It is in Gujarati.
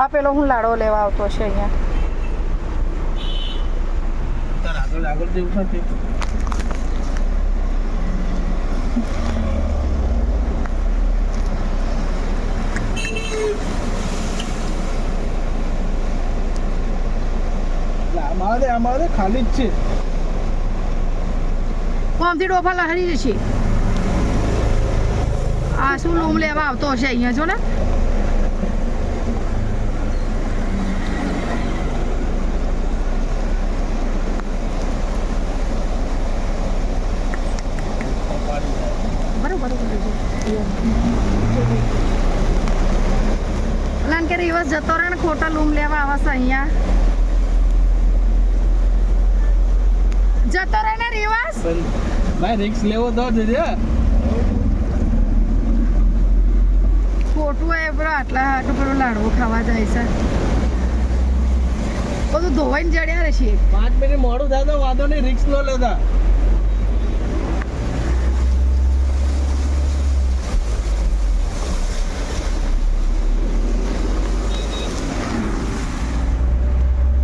આ પેલો હું લાડો લેવા આવતો છે અહીંયા. આગળ આગળ જેવું નથી. આમાં ખાલી જ છે. કોમથી ડોફા લહરી જશે. આ શું લૂમ લેવા આવતો હશે અહીંયા જો ને. બરોબર લાન કે રિવર્સ જતો રહે ને ખોટા લૂમ લેવા આવશે અહીંયા. જતો રહે ને રિવર્સ. ભાઈ રિક્સ લેવો તો જ ખોટું એ પેલો આટલું પેલો લાડવો ખાવા જાય છે. બધું ધોવાઈને જડ્યા રહેશે. 5 મિનિટ મોડું થાય તો વાંધો નહીં, રિક્સ નો લેતા.